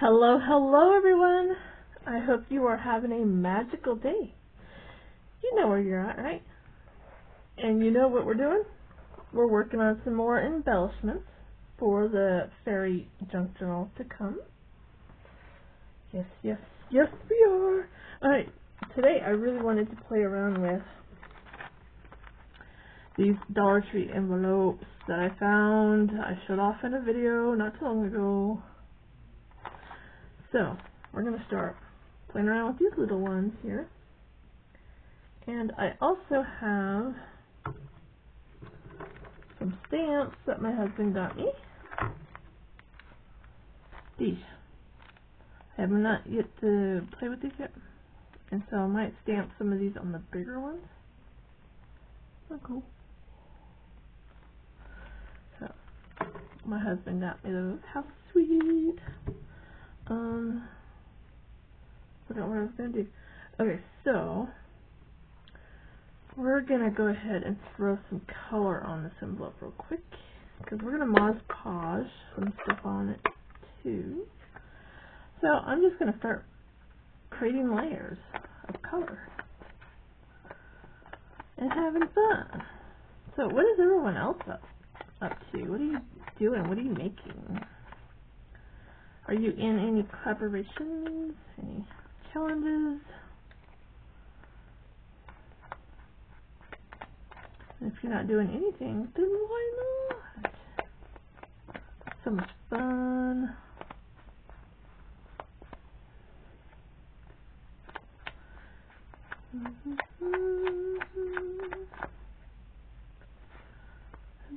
Hello, hello everyone. I hope you are having a magical day. You know where you're at, right? And you know what we're doing? We're working on some more embellishments for the fairy junk journal to come. Yes, yes, yes we are. Alright, today I really wanted to play around with these Dollar Tree envelopes that I found. I showed off in a video not too long ago. So, we're going to start playing around with these little ones here. And I also have some stamps that my husband got me. These. I have not yet to play with these yet. And so I might stamp some of these on the bigger ones. Oh, cool. So, my husband got me those. How sweet! Forgot what I was going to do. Okay, so we're going to go ahead and throw some color on this envelope real quick, because we're going to Mod Podge some stuff on it too. So I'm just going to start creating layers of color and having fun. So what is everyone else up to? What are you doing? What are you making? Are you in any collaborations? Any challenges? If you're not doing anything, then why not? So much fun.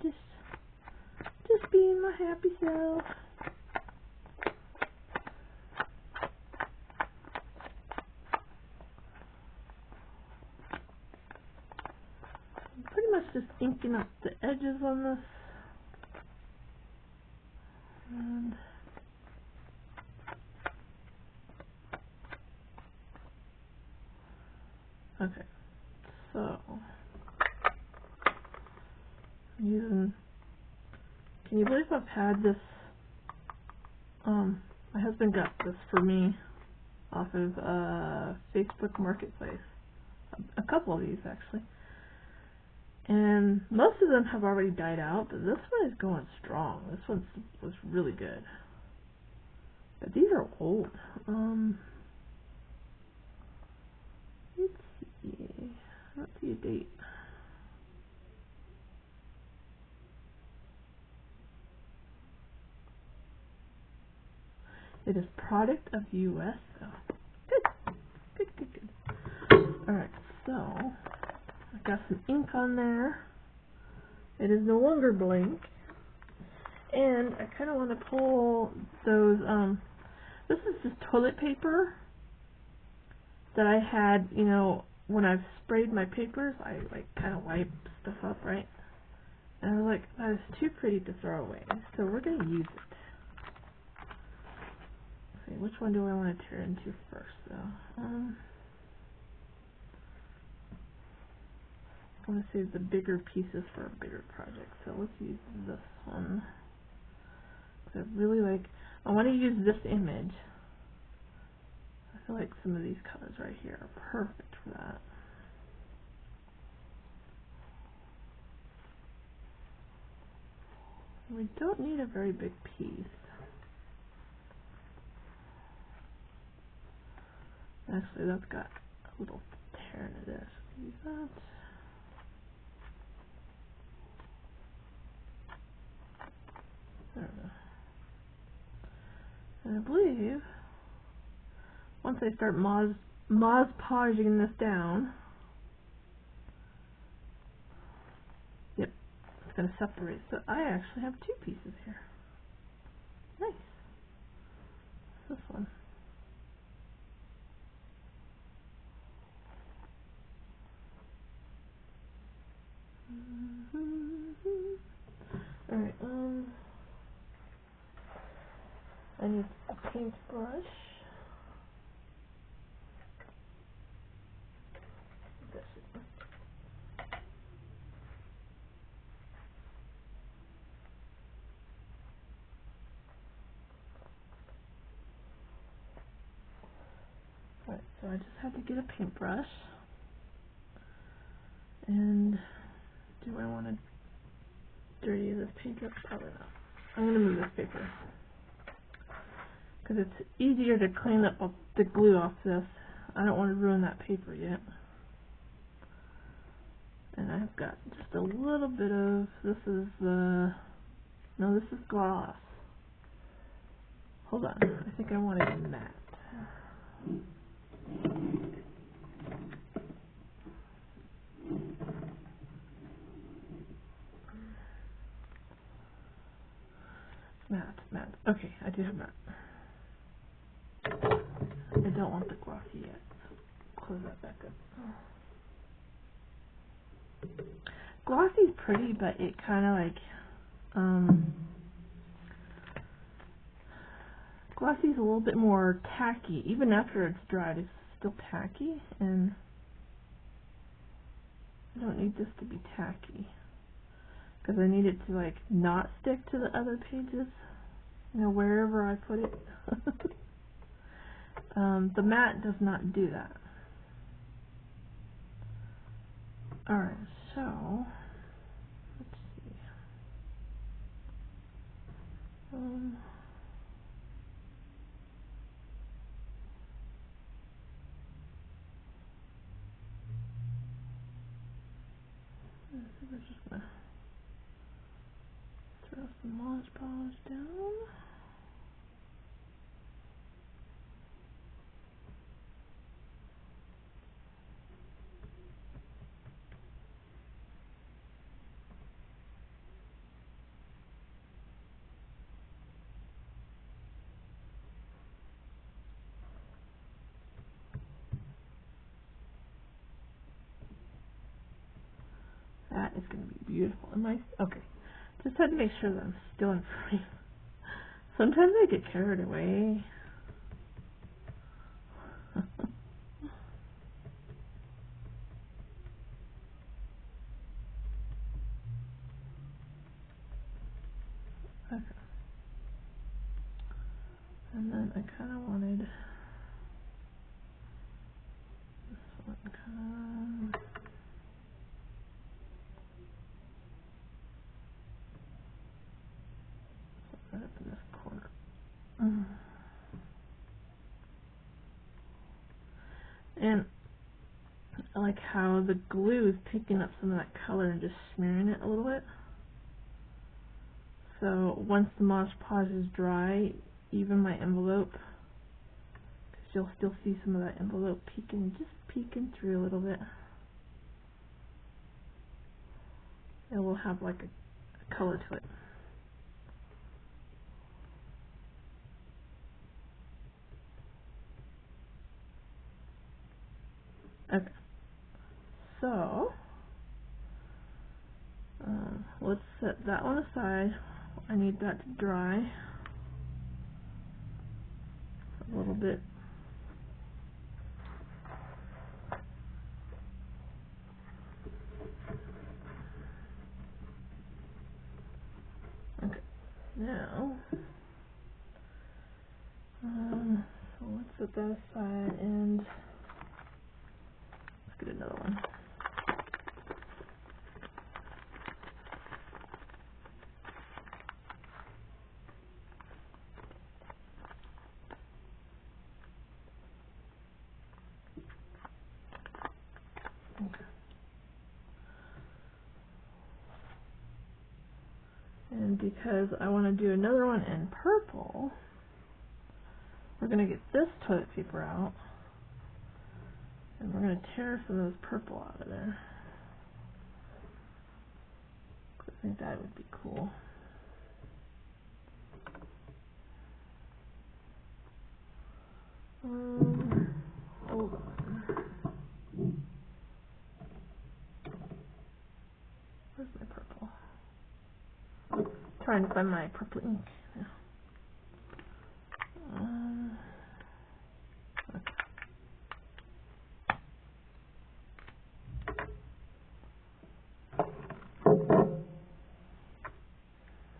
Just being my happy self. Pretty much just inking up the edges on this. And okay, so I'm using, can you believe I've had this, my husband got this for me off of Facebook Marketplace, a couple of these actually. And most of them have already died out, but this one is going strong. This one was really good. But these are old. Let's see. I don't see a date. It is product of US. Oh, good. Alright, so I got some ink on there. It is no longer blank. And I kind of want to pull those, this is just toilet paper that I had, you know, when I've sprayed my papers, I like kind of wipe stuff up, right? And I was like, that is too pretty to throw away. So we're going to use it. Okay, which one do I want to tear into first, though? I want to save the bigger pieces for a bigger project, so let's use this one. I really like, I want to use this image. I feel like some of these colors right here are perfect for that. We don't need a very big piece. Actually, that's got a little tear in it. Use that. There we go. And I believe once I start Mod Podging this down, yep, it's going to separate. So I actually have two pieces here. Nice. This one. Alright, I need a paintbrush. I just had to get a paintbrush. And do I want to dirty this paper? Probably not. I'm going to move this paper because it's easier to clean up the glue off this. I don't want to ruin that paper yet. And I've got just a little bit of, this is gloss. Hold on, I think I want it matte. Matte. Okay, I do have matte. I don't want the glossy yet, so close that back up. Glossy's pretty, but it kind of like, glossy's a little bit more tacky. Even after it's dried, it's still tacky, and I don't need this to be tacky, because I need it to like not stick to the other pages, you know, wherever I put it. The matte does not do that. Alright, so let's see. We're just gonna throw some Mod Podge down. That is going to be beautiful. Okay? Just had to make sure that I'm still in frame. Sometimes I get carried away. Okay. And then I kind of wanted this one kind of. Right up in this corner. And I like how the glue is picking up some of that color and just smearing it a little bit. So once the Mod Podge is dry, even my envelope, because you'll still see some of that envelope just peeking through a little bit. It will have like a color to it. Okay, so let's set that one aside. I need that to dry a little bit. Okay, now so let's set that aside and let's get another one. And because I want to do another one in purple, we're going to get this toilet paper out, and we're going to tear some of this purple out of there. I think that would be cool. Hold on. Where's my purple? Trying to find my purple ink. Yeah. Okay.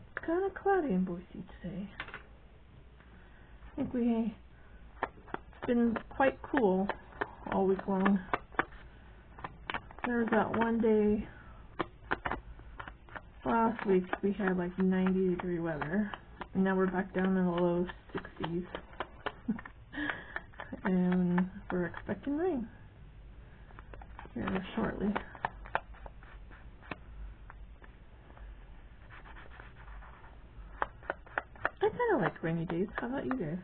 It's kind of cloudy in Boise today. I think it's been quite cool all week long. There was that one day last week we had like 90-degree weather, and now we're back down in the low 60s. And we're expecting rain here shortly. I kind of like rainy days. How about you guys?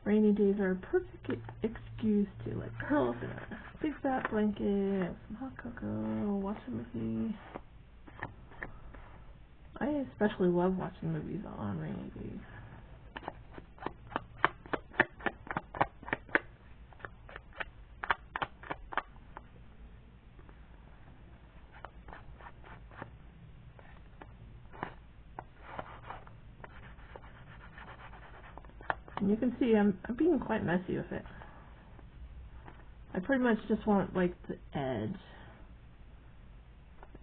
Rainy days are a perfect excuse to like curl up in a big fat blanket, have some hot cocoa, watch a movie. I especially love watching movies on rainy days. And you can see I'm being quite messy with it. I pretty much just want like the edge,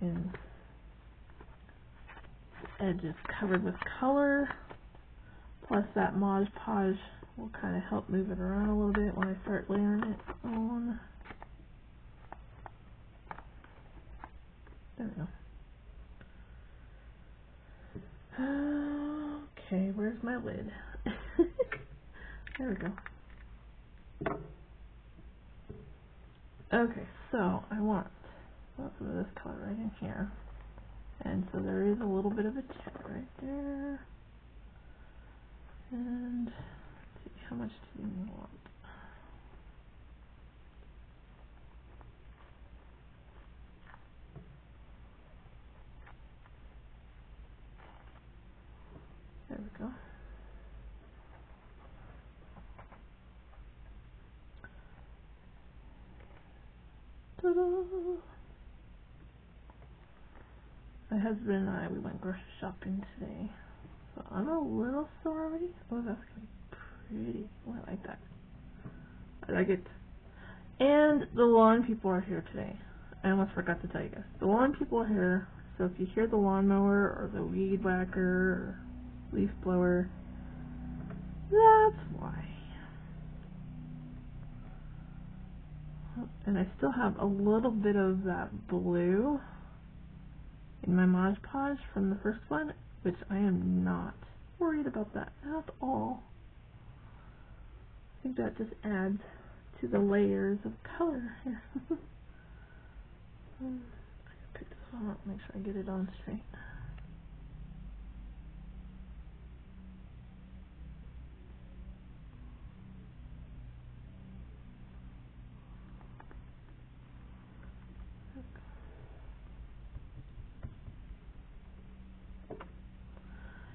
and the edge is covered with color, plus that Mod Podge will kind of help move it around a little bit when I start layering it on. There we go. Okay, where's my lid? There we go. Okay, so I want some of this color right in here. And so there is a little bit of a jet right there. And let's see, how much do you want? There we go. Ta-da! My husband and I, we went grocery shopping today. So I'm a little sore already. Oh, that's going to be pretty. Oh, I like that. I like it. And the lawn people are here today. I almost forgot to tell you guys. The lawn people are here. So if you hear the lawnmower or the weed whacker or leaf blower, that's why. And I still have a little bit of that blue in my Mod Podge from the first one, which I am not worried about that at all. I think that just adds to the layers of color here. I gotta pick this one up, make sure I get it on straight.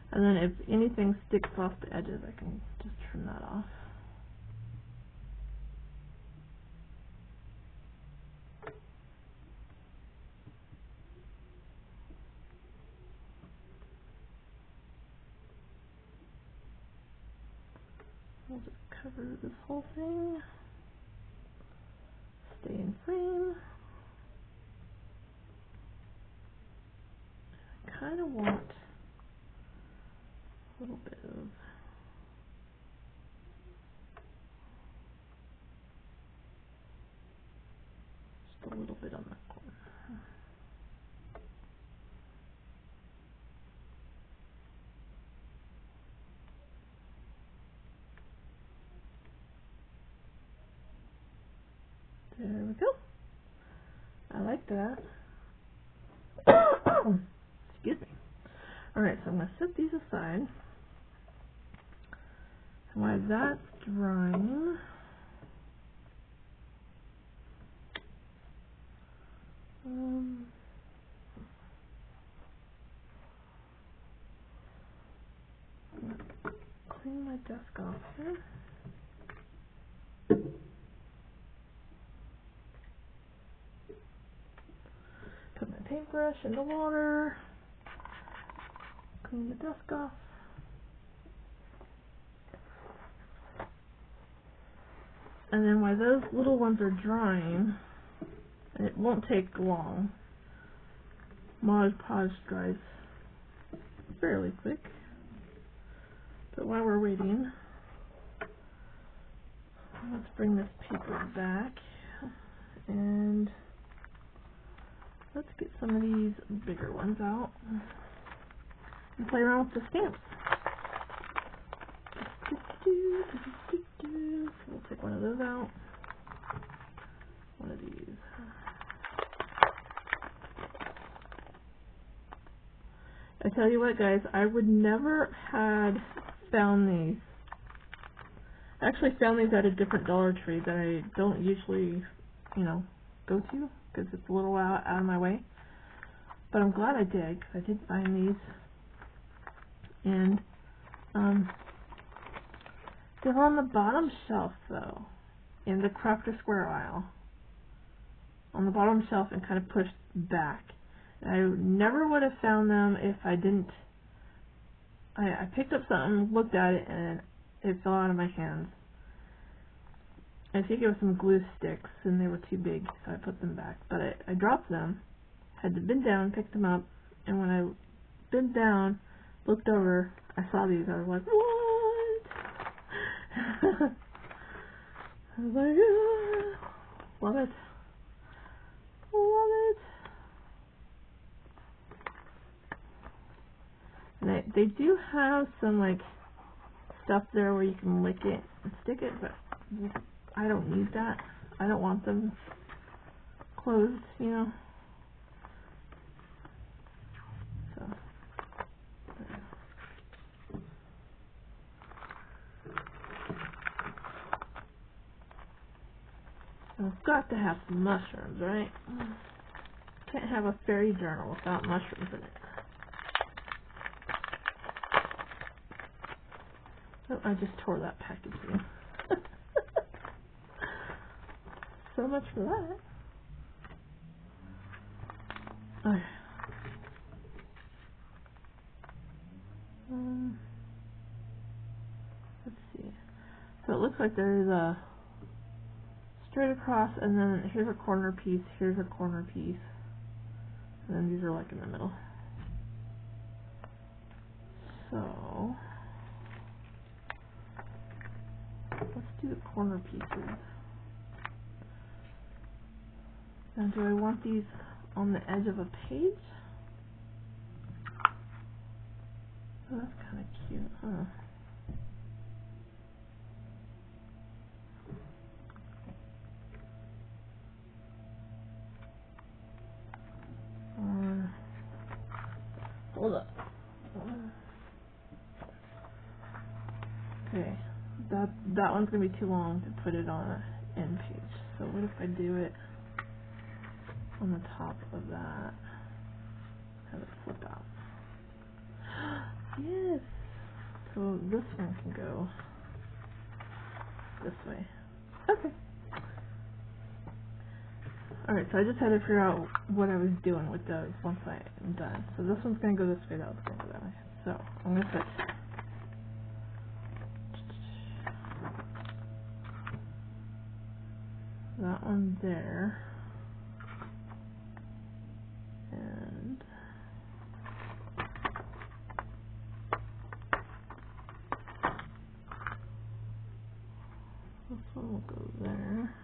And then if anything sticks off the edges, I can just trim that off. We'll just cover this whole thing. Stay in frame. I kind of want a little bit of just a little bit on that corner. There we go. I like that. Excuse me. Alright, so I'm going to set these aside. And while that's drying, I'm going to clean my desk off here. Put my paintbrush in the water. Clean the desk off. And then while those little ones are drying, and it won't take long, Mod Podge dries fairly quick. So while we're waiting, let's bring this paper back and let's get some of these bigger ones out and play around with the stamps. So we'll take one of those out, one of these. I tell you what, guys, I would never had found these. I actually found these at a different Dollar Tree that I don't usually, you know, go to because it's a little out of my way. But I'm glad I did because I did find these. And they're on the bottom shelf though, in the Crafter Square aisle. On the bottom shelf and kind of pushed back. I never would have found them if I didn't. I picked up something, looked at it, and it fell out of my hands. I think it was some glue sticks, and they were too big, so I put them back. But I dropped them, had to bend down, picked them up, and when I bent down, looked over, I saw these. I was like, what? I was like, ah, love it. Love it. And they do have some like stuff there where you can lick it and stick it, but I don't need that. I don't want them closed, you know. So I've got to have some mushrooms, right? Can't have a fairy journal without mushrooms in it. Oh, I just tore that packaging. So much for that. Okay. Let's see. So it looks like there's a straight across, and then here's a corner piece, here's a corner piece, and then these are like in the middle. So let's do the corner pieces. Now, do I want these on the edge of a page? Oh, that's kind of cute, huh? Hold up. Okay, that one's gonna be too long to put it on an end page. So what if I do it on the top of that? Have it flip out. Yes. So this one can go this way. Okay. Alright, so I just had to figure out what I was doing with those once I am done. So this one's going to go this way, that one's going to go that way. So I'm going to put that one there. And this one will go there.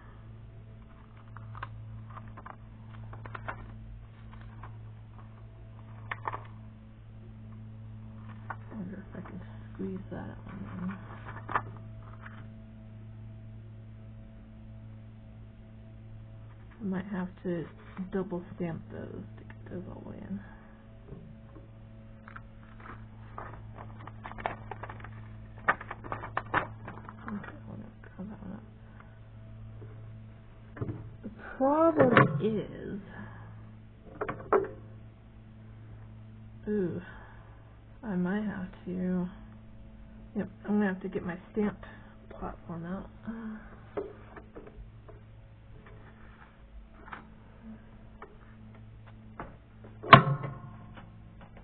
I wonder if I can squeeze that one in. I might have to double stamp those to get those all the way in. Okay, I'll curl that one up. The problem is, ooh, I might have to, yep, I'm going to have to get my stamp platform out.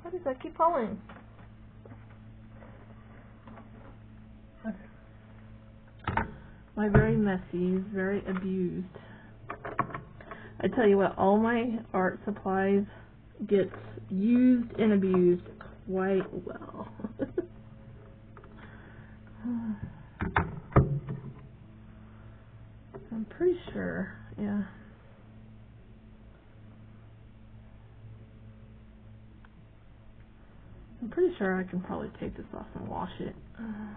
What does that keep falling? Okay. My very messy, very abused. I tell you what, all my art supplies gets used and abused quite well. I'm pretty sure, yeah. I'm pretty sure I can probably take this off and wash it. Okay.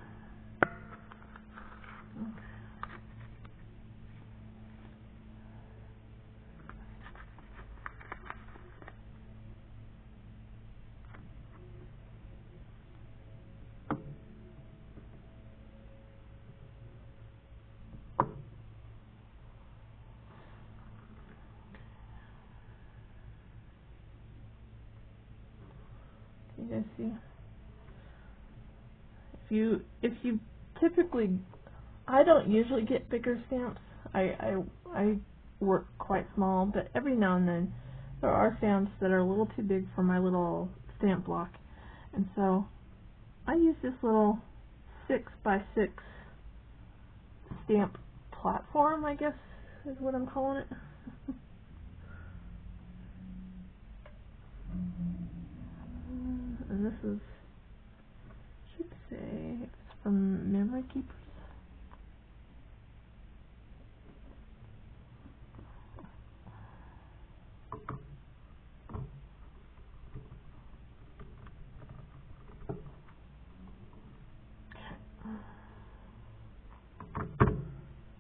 You guys see? If you typically, I don't usually get bigger stamps. I work quite small, but every now and then there are stamps that are a little too big for my little stamp block, and so I use this little 6x6 stamp platform, I guess is what I'm calling it. And this is, should say, it's from Memory Keepers.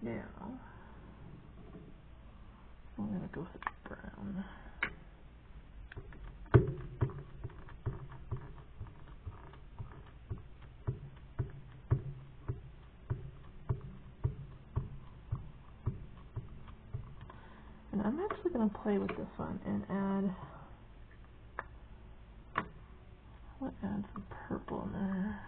Now, I'm going to go with brown. And I'm actually going to play with this one and add, let's add some purple in there.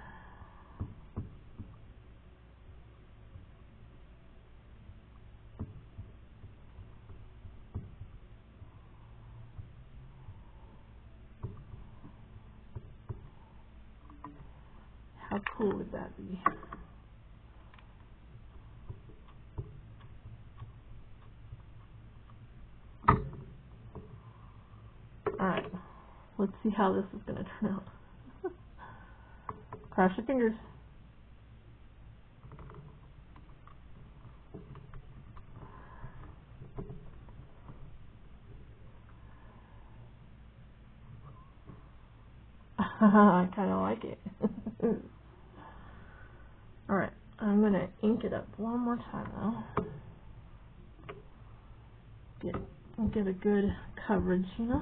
How cool would that be? Alright, let's see how this is going to turn out. Cross your fingers. I kind of like it. Alright, I'm going to ink it up one more time now. Get a good coverage, you know.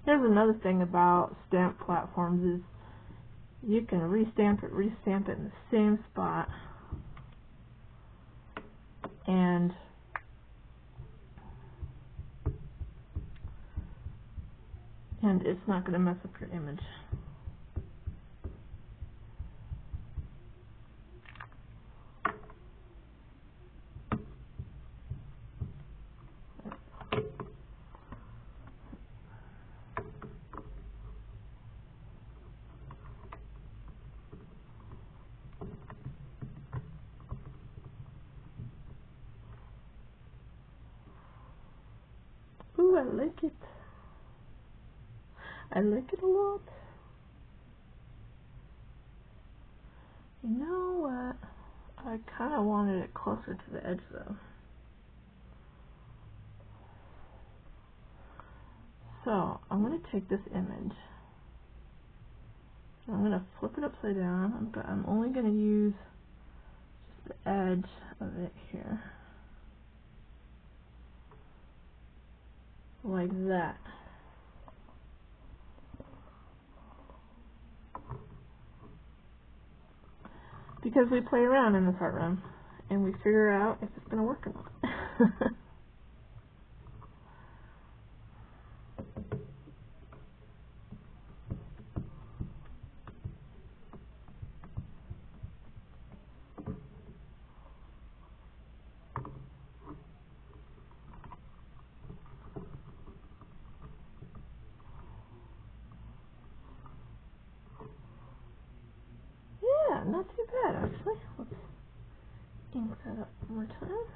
Here's another thing about stamp platforms is you can restamp it in the same spot, and it's not going to mess up your image. Ooh, I like it. I like it a lot. You know what? I kind of wanted it closer to the edge though. So I'm going to take this image. I'm going to flip it upside down. I'm only going to use just the edge of it here. Like that. Because we play around in this art room and we figure out if it's going to work or not. Yeah, not too bad actually. Let's ink that up one more time.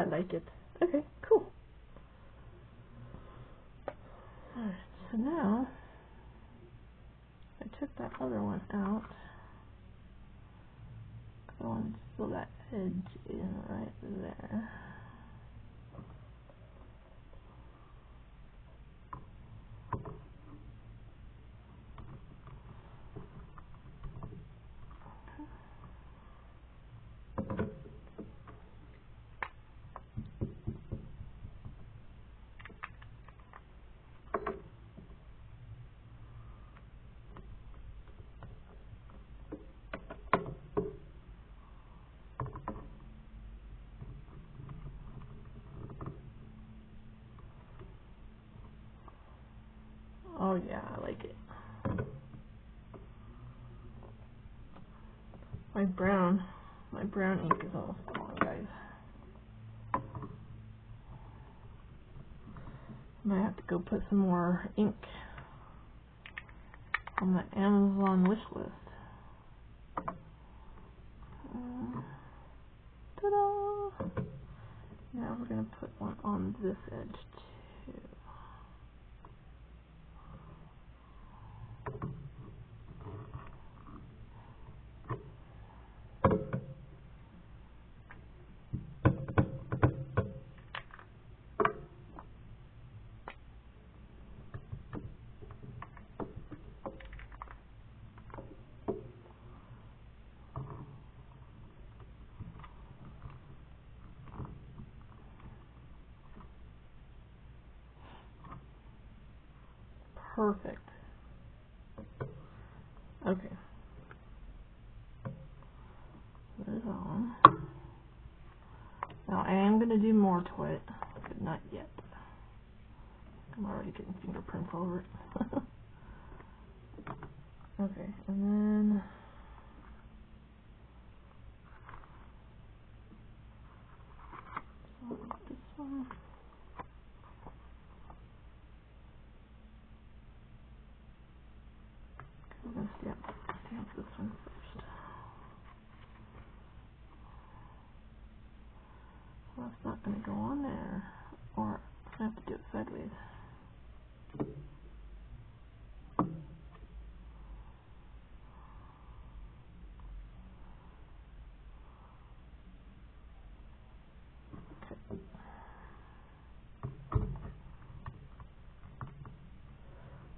I like it. Okay, cool. Alright, so now I took that other one out. I wanted to fill that edge in right there. Oh yeah, I like it. My brown ink is almost gone, guys. Might have to go put some more ink on the Amazon wish list. Ta-da! Now we're going to put one on this edge too. Perfect. Okay. Put it on. Now I am going to do more to it, but not yet. I'm already getting fingerprints all over it. Okay, and then this one. I'm going to stamp this one first. Well, that's not going to go on there, or I have to do it sideways.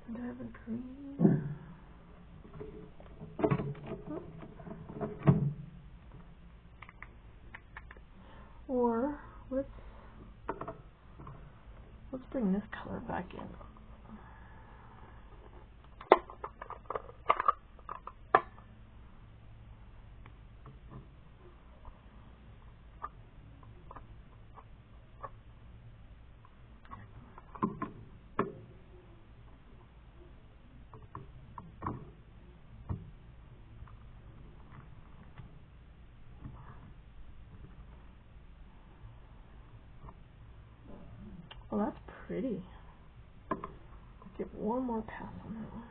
And I have a green. Or let's bring this color back in. Well, that's pretty. Give one more pass on that one.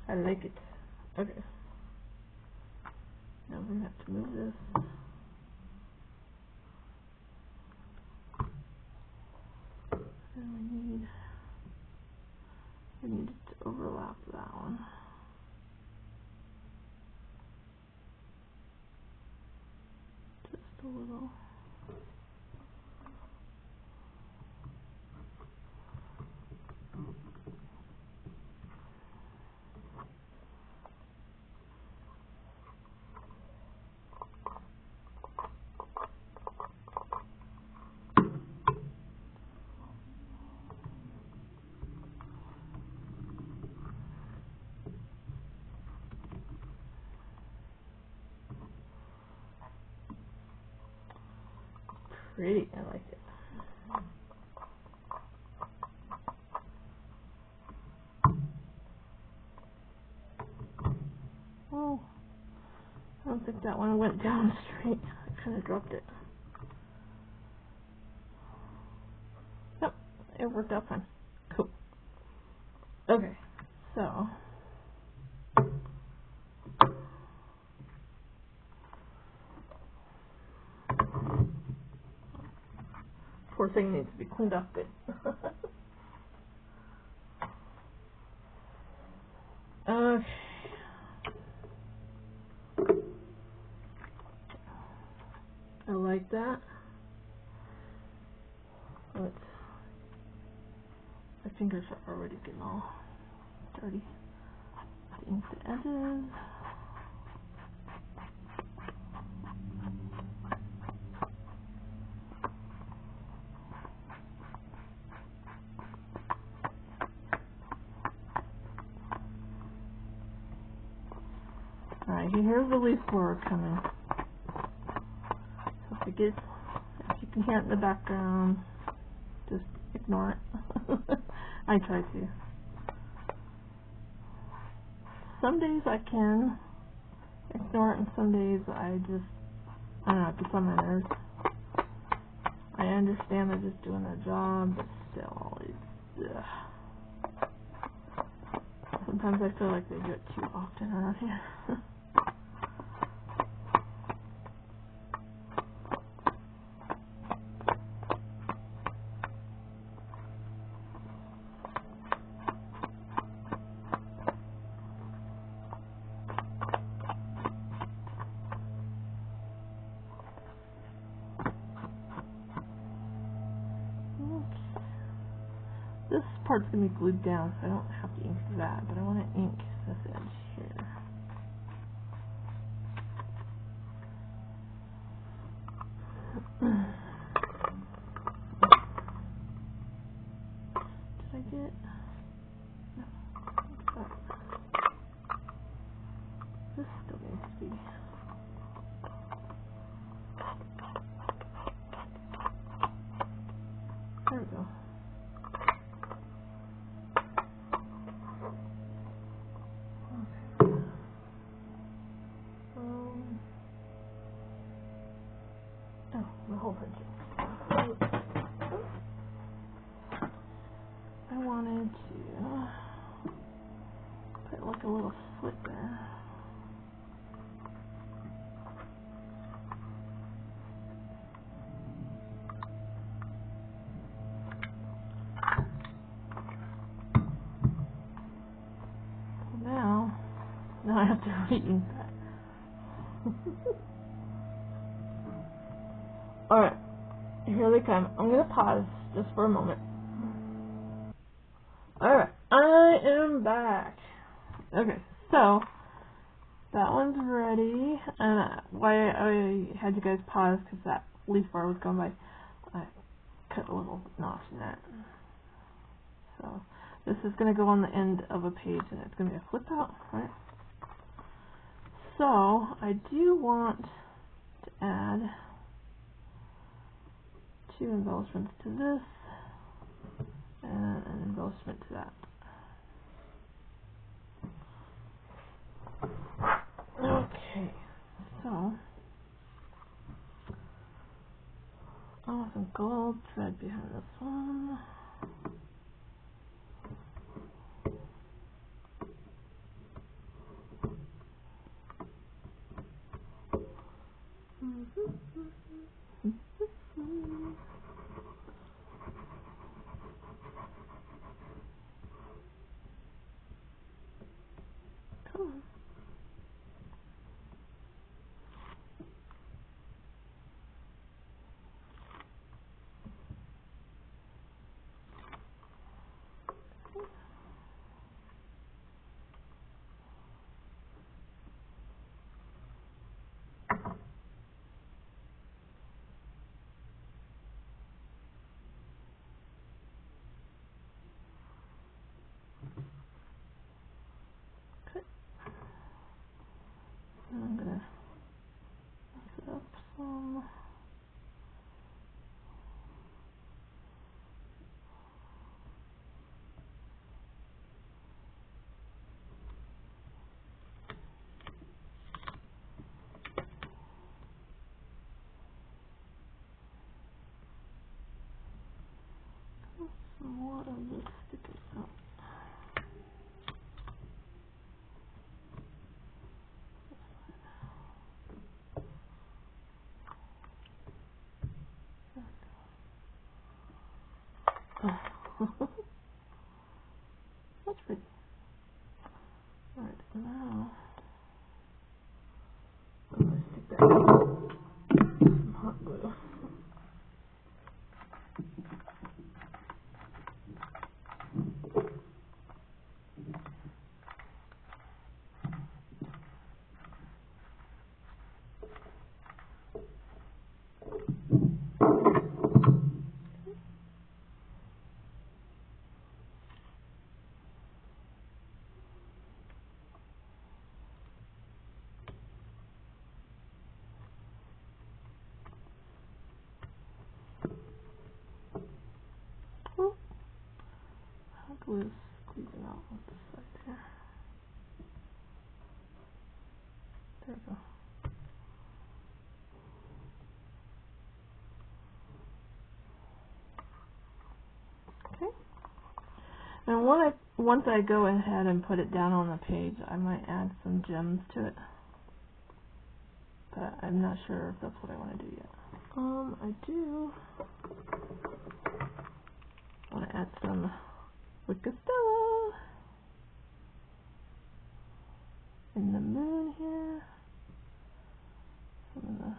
I like it. Okay. Now we're going to have to move this. And we need it to overlap that one. Just a little. Pretty, I like it. Oh, I don't think that one went down straight. I kind of dropped it. it worked out fine. Cool. Okay, so poor thing needs to be cleaned up a bit. Okay. I like that. But my fingers are already getting all dirty. Ink the edges. Alright, here's the leaf blower coming. So if you can hear it in the background, just ignore it. I try to. Some days I can ignore it, and some days I don't know, it gets on my nerves. I understand they're just doing their job, but still, it's, sometimes I feel like they do it too often around here. This part's going to be glued down, so I don't have to ink that, but I want to ink this edge here. Did I get... No. This still needs to be... There we go. Oh, the whole thing. I wanted to put like a little slit there. Now I have to re-ink that. Alright, here they come. I'm going to pause just for a moment. Alright, I am back. Okay, so that one's ready. And why I had you guys pause, because that leaf bar was going by. I cut a little notch in that. So this is going to go on the end of a page, and it's going to be a flip out, right? So I do want to add 2 embellishments to this, and an embellishment to that. Okay, so I want some gold thread behind this one. Come on. more of this sticking out. That's pretty. Alright, now I'm going to stick that in some hot glue. Glue is squeezing out on this side here. There we go. Okay. And once I go ahead and put it down on the page, I might add some gems to it. But I'm not sure if that's what I want to do yet. I do want to add some Wicked Stella in the moon here, some of the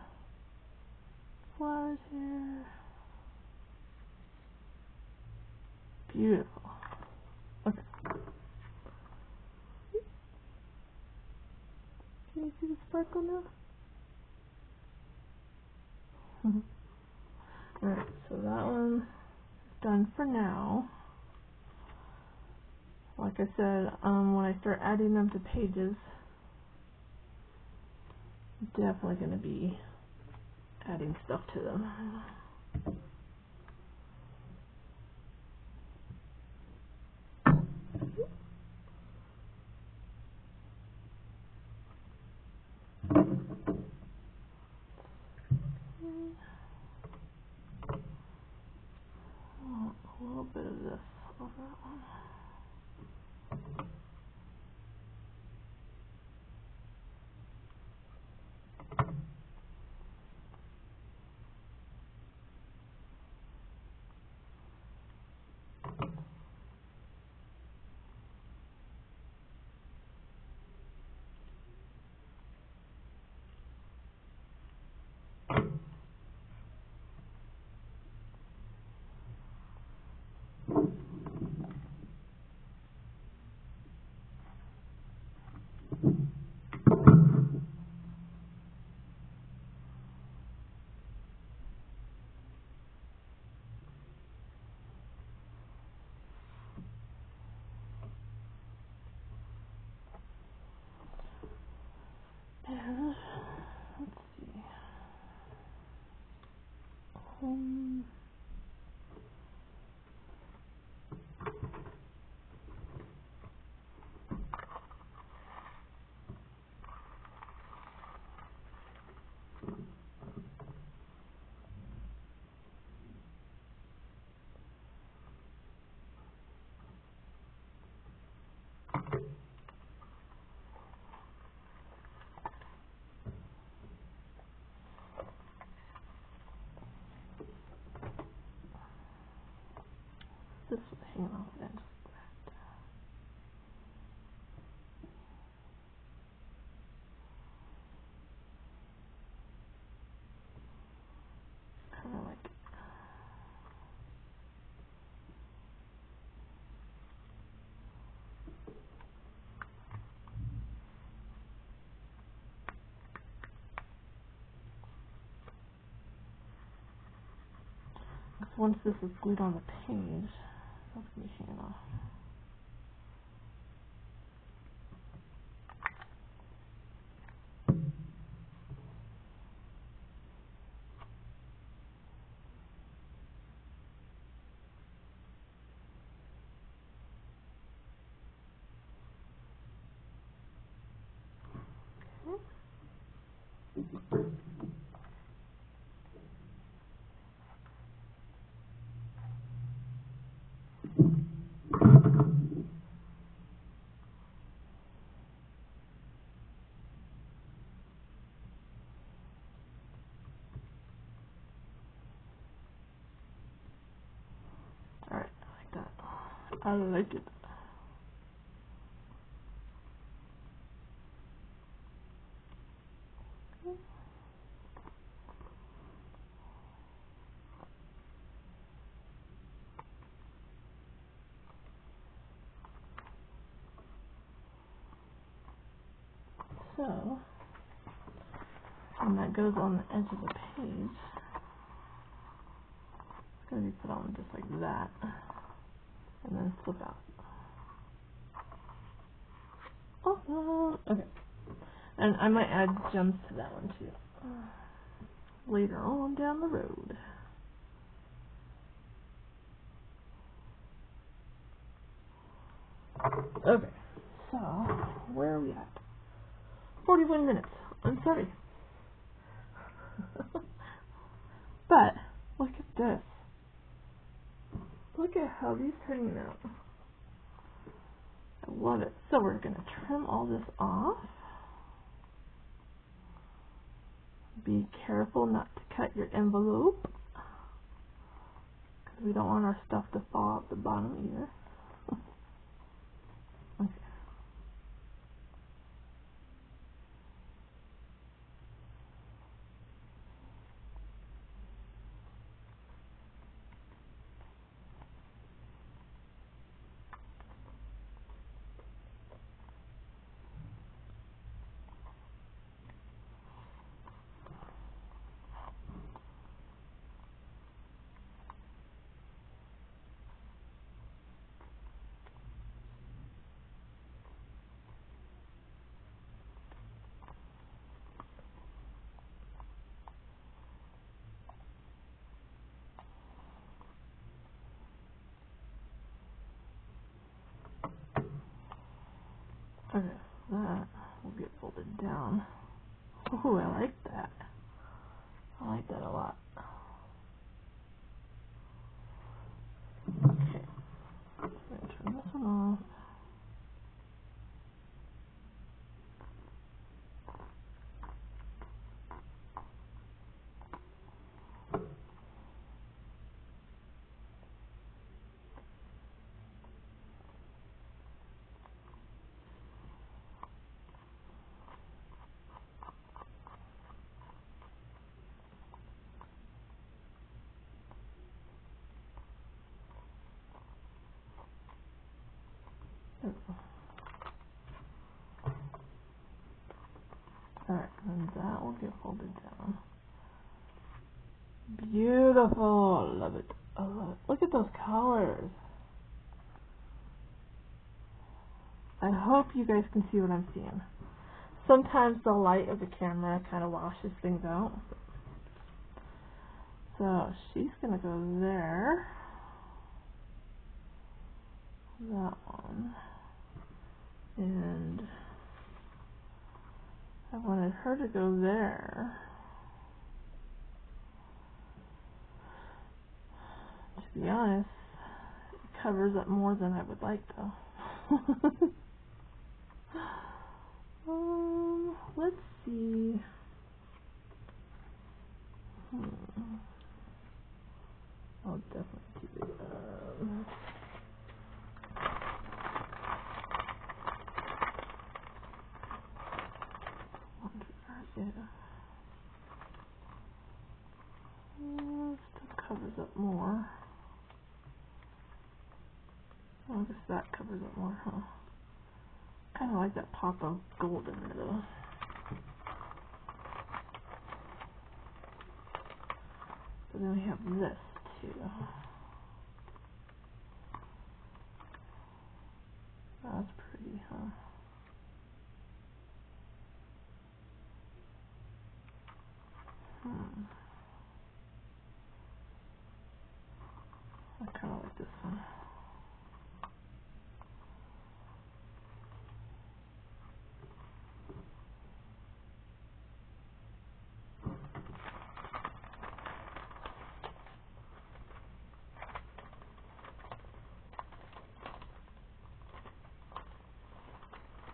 flowers here. Beautiful. Okay. Can you see the sparkle now? Alright, so that one is done for now. Like I said, when I start adding them to pages, I'm definitely going to be adding stuff to them. Oh, a little bit of this on that one. And let's see. This one hanging off the edge. Kind of like it. Because once this is glued on the page, that's going to be hanging off. I like it. So, when that goes on the edge of the page, it's going to be put on just like that, and then flip out. Oh, okay. And I might add gems to that one too, later on down the road. Okay, so where are we at? 41 minutes. I'm sorry. But look at this. Look at how these turning out. I love it. So we're going to trim all this off. Be careful not to cut your envelope, because we don't want our stuff to fall out the bottom either. Okay. Okay, that will get folded down. Oh, I like that. I like that a lot. Okay, I'm going to turn this one off. Alright, and that will get folded down. Beautiful! Love it. I love it. Look at those colors. I hope you guys can see what I'm seeing. Sometimes the light of the camera kind of washes things out. So she's going to go there. That one. And I wanted her to go there. To be honest, it covers up more than I would like though. Let's see. I'll definitely do it. Still covers up more. I guess that covers up more, huh? Kind of like that pop of gold in there though. But then we have this too. That's pretty, huh? I kind of like this one.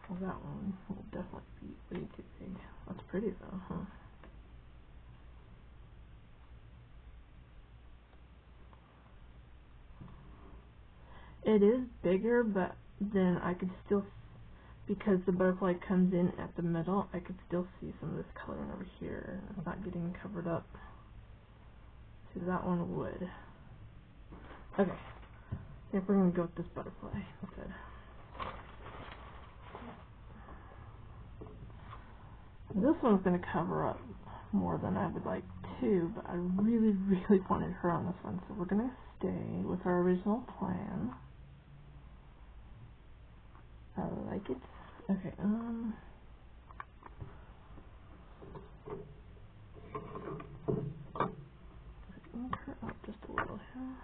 Well, that one will definitely be way too big. That's pretty though, huh? it is bigger, but then I could still, because the butterfly comes in at the middle, I could still see some of this coloring over here. It's not getting covered up. See, that one would. Okay. I think we're going to go with this butterfly instead. This one's going to cover up more than I would like to, but I really, really wanted her on this one, so we're going to stay with our original plan. I like it. Okay, ink her up just a little here.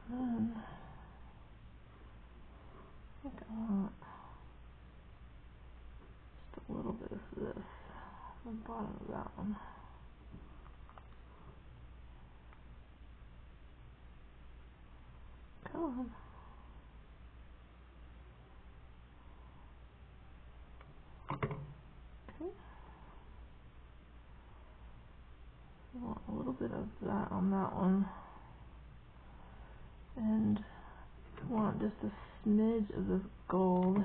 I think I want just a little bit of this on the bottom of that one. Come on. Okay. I want a little bit of that on that one. And I want just a smidge of this gold.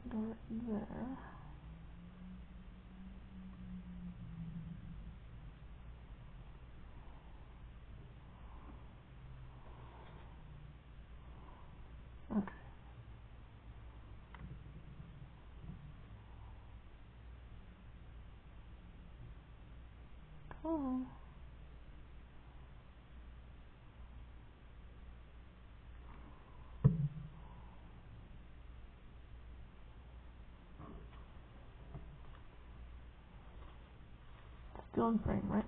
Go right there. Okay. Cool. Still in frame, right?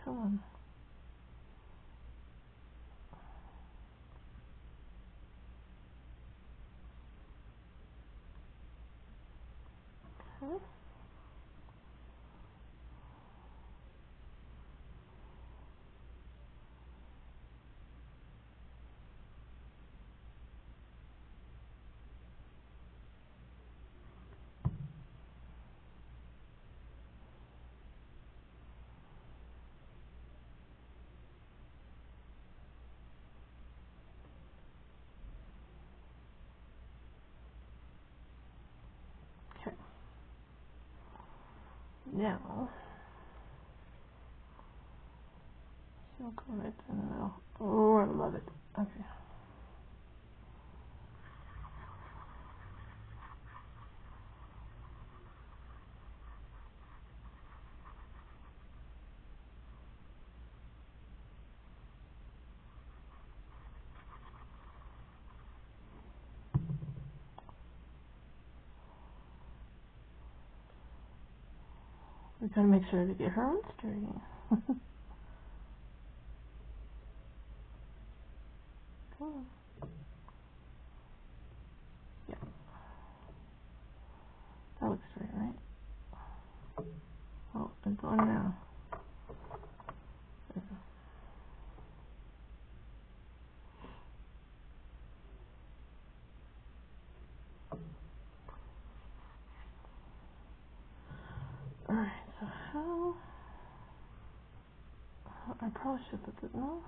Come on. Okay. Okay. Now, she'll go right in the middle. Oh, I love it. Okay. We gotta make sure to get her on straight. Cool. Yeah. That looks straight, right? Oh, it's on now. Alright, so how I probably should put it, no?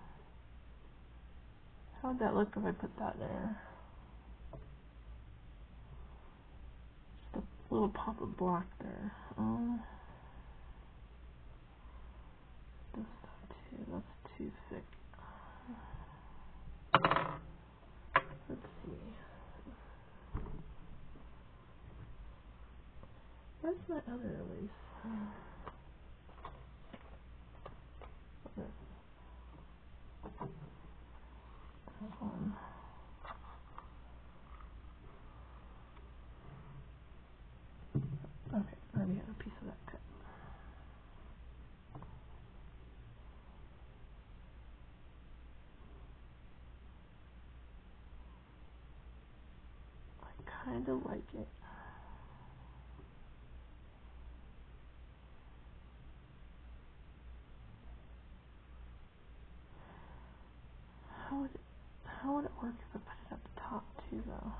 How would that look if I put that there? Just a little pop of black there. This stuff too, that's too thick. Let's see. Where's my other release? That one. Okay, I already have a piece of that cut. I kind of like it. How would it work if I put it at the top too, though?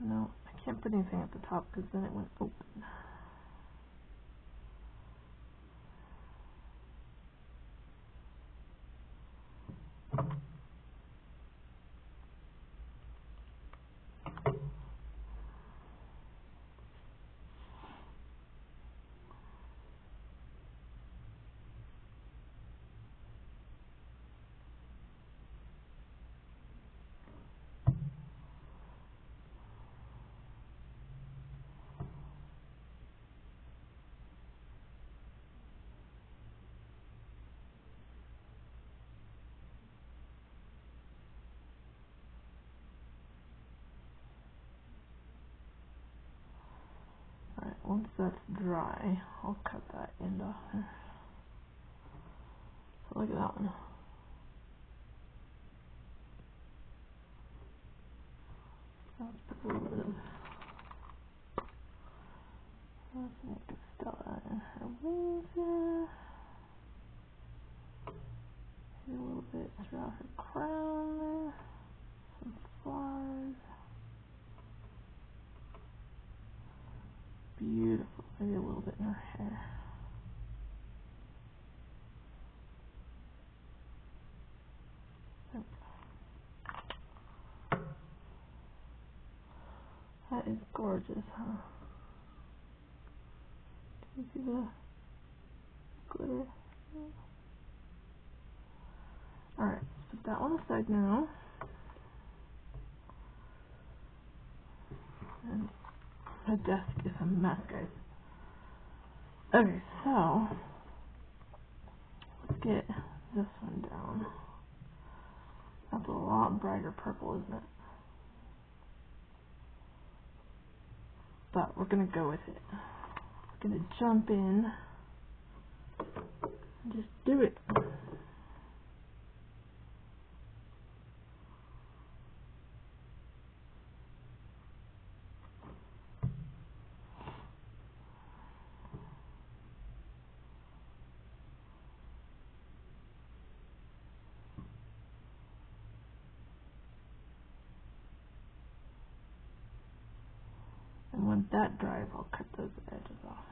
No, I can't put anything at the top because then it went open. Alright, once that's dry, I'll cut that end off there. So look at that one. Let's put a little bit of, let's make Stella and her wings there. Maybe a little bit throughout her crown there. Some flowers. Beautiful. Maybe a little bit in her hair. There we go. That is gorgeous, huh? Can you see the glitter? Alright, let's put that one aside now. And my desk is a mess, guys. Okay, so let's get this one down. That's a lot brighter purple, isn't it? But we're gonna go with it. We're gonna jump in and just do it. And when that dries, I'll cut those edges off.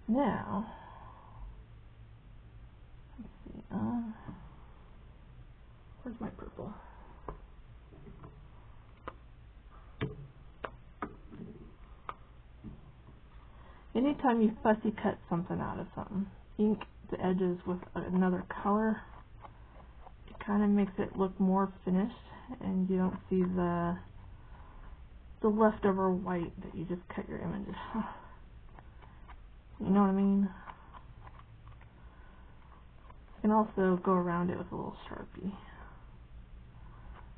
Now, let's see, where's my purple? Anytime you fussy cut something out of something, ink the edges with another color, it kind of makes it look more finished, and you don't see the leftover white that you just cut your images. You know what I mean? You can also go around it with a little Sharpie.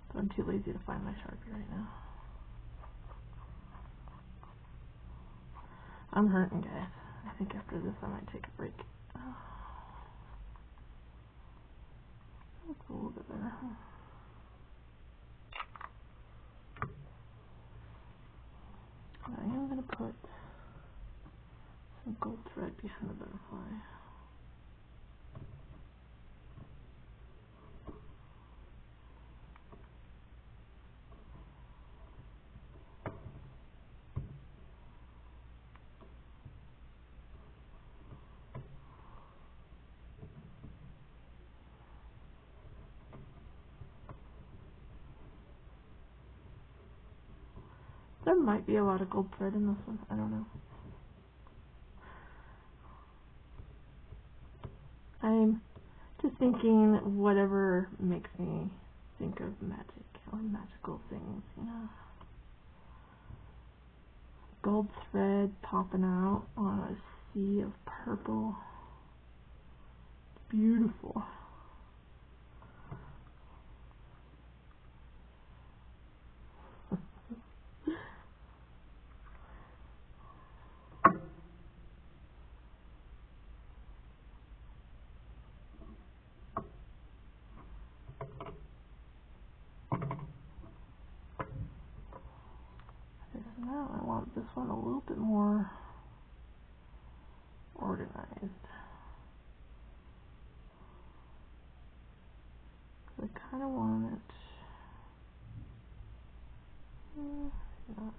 But I'm too lazy to find my Sharpie right now. I'm hurting, guys. I think after this I might take a break. Looks a little bit better, huh? I am going to put some gold thread behind the butterfly. There might be a lot of gold thread in this one. I don't know. I'm just thinking whatever makes me think of magic or magical things, you know. Gold thread popping out on a sea of purple. Beautiful. Now I want this one a little bit more organized. I kind of want it. Not.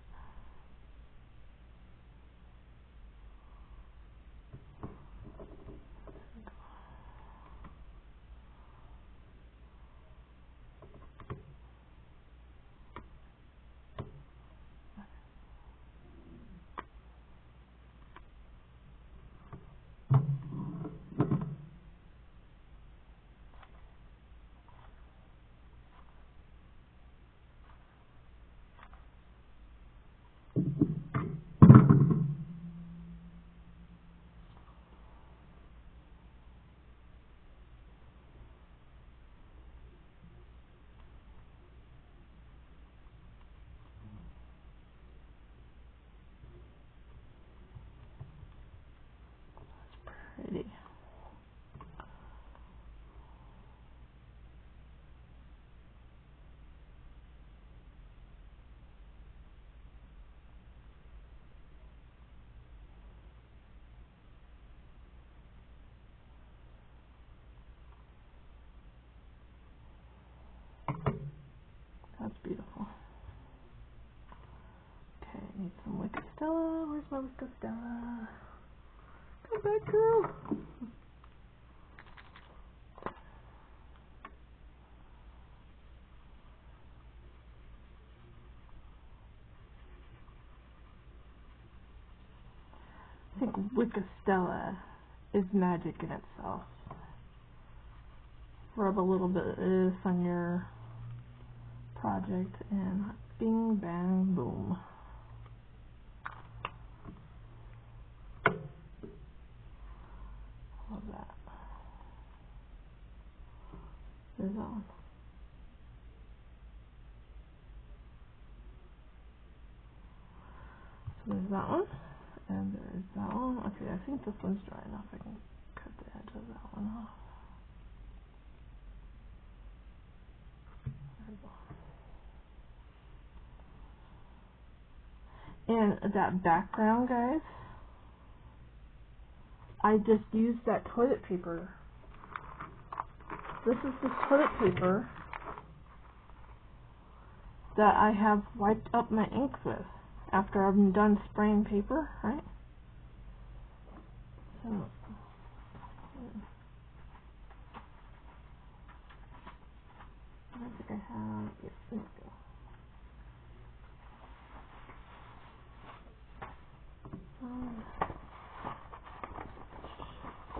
Pretty. That's beautiful. Okay, I need some Wicked Stella. Where's my Wicked Stella? Come back, girl. I think Wicked Stella is magic in itself. Rub a little bit of this on your project and bing, bang, boom. Love that. There's that one. So there's that one. And there's that one. Okay, I think this one's dry enough. I can cut the edge of that one off. And that background, guys, I just used that toilet paper. This is the toilet paper that I have wiped up my ink with after I'm done spraying paper, right? So, I think I have, yes, there we go.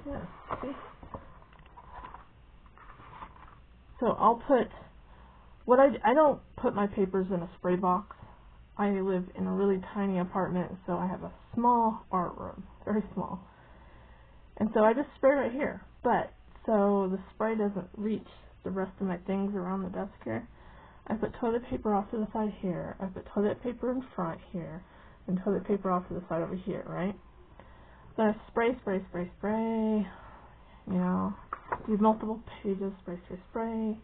Yeah, see? So I'll put, I don't put my papers in a spray box. I live in a really tiny apartment, so I have a small art room, very small. And so I just spray right here. But, so the spray doesn't reach the rest of my things around the desk here, I put toilet paper off to the side here. I put toilet paper in front here, and toilet paper off to the side over here, right? Then I spray, spray, spray, spray, you know, do multiple pages, spray, spray, spray.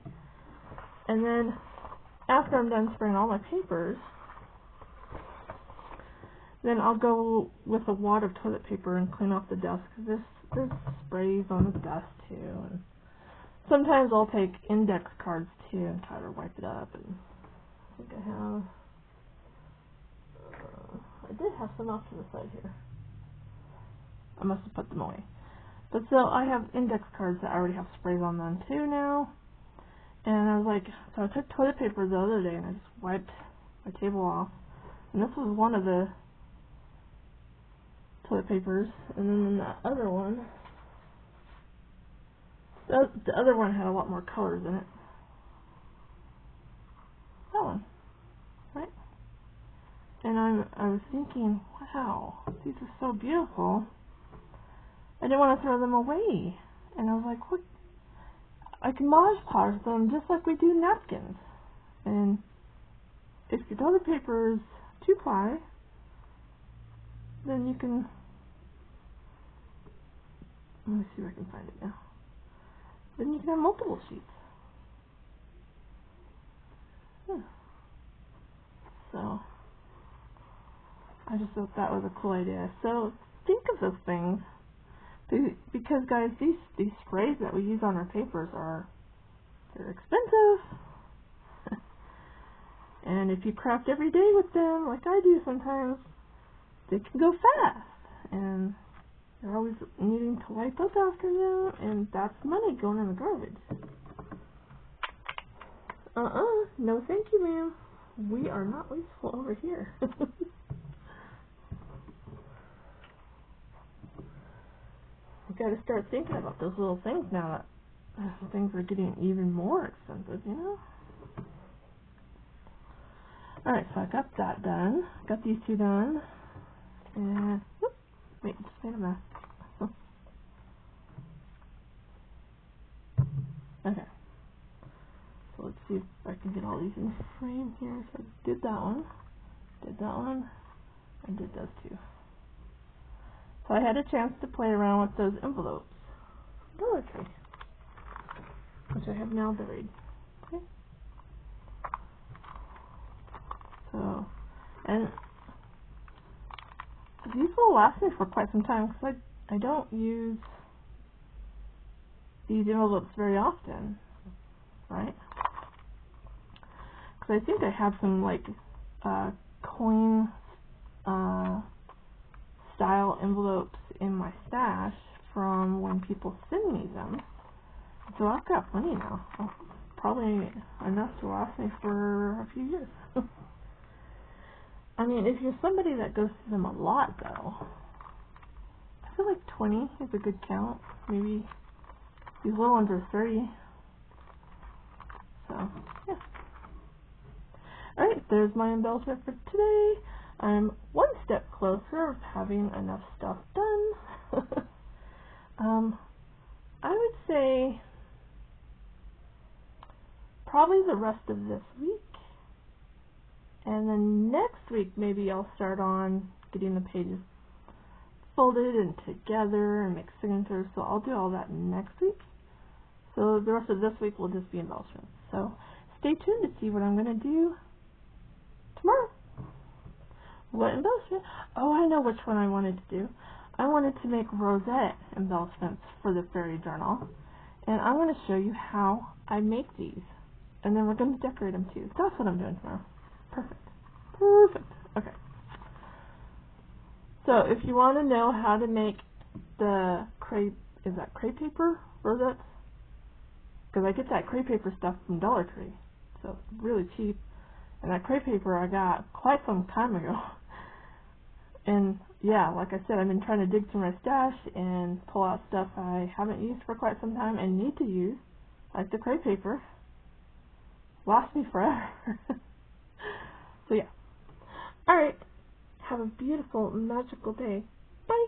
And then, after I'm done spraying all my papers, then I'll go with a wad of toilet paper and clean off the desk. This sprays on the desk too. And sometimes I'll take index cards too and try to wipe it up. And I think I have, I did have some off to the side here. I must have put them away. But so I have index cards that I already have sprays on them too now. And I was like, so I took toilet paper the other day and I just wiped my table off. And this was one of the toilet papers, and then the other one, the other one had a lot more colors in it. That one, right? And I was thinking, wow, these are so beautiful. I didn't want to throw them away. And I was like, what? I can Mod Podge them just like we do napkins. And if your toilet paper is 2-ply, then you can, let me see if I can find it now. Then you can have multiple sheets. So, I just thought that was a cool idea. So, think of those things. Because, guys, these sprays that we use on our papers they're expensive. And if you craft every day with them, like I do sometimes, they can go fast. And you're always needing to wipe up after them, and that's money going in the garbage. No thank you, ma'am. We are not wasteful over here. You gotta start thinking about those little things now that things are getting even more expensive, you know? Alright, so I got that done. Got these two done. And, whoop, wait, just made a mess. Okay. So let's see if I can get all these in frame here. So I did that one, and did those two. So I had a chance to play around with those envelopes. Dollar Tree. Which I have now buried. Okay. So, and these will last me for quite some time because I don't use these envelopes very often, right? Because I think I have some like coin style envelopes in my stash from when people send me them. So I've got plenty now. Probably enough to last me for a few years. I mean, if you're somebody that goes through them a lot, though, I feel like 20 is a good count. Maybe these little ones are 30. So, yeah. Alright, there's my embellishment for today. I'm one step closer of having enough stuff done. I would say probably the rest of this week. And then next week, maybe I'll start on getting the pages folded and together and make signatures. So I'll do all that next week. So the rest of this week will just be embellishments. So stay tuned to see what I'm going to do tomorrow. What embellishment? Oh, I know which one I wanted to do. I wanted to make rosette embellishments for the fairy journal. And I'm going to show you how I make these. And then we're going to decorate them too. That's what I'm doing tomorrow. Perfect. Okay. So if you want to know how to make the crepe, is that crepe paper rosettes? Because I get that crepe paper stuff from Dollar Tree. So it's really cheap. And that crepe paper I got quite some time ago. And yeah, like I said, I've been trying to dig through my stash and pull out stuff I haven't used for quite some time and need to use, like the crepe paper. Lasts me forever. So yeah. Alright. Have a beautiful, magical day. Bye.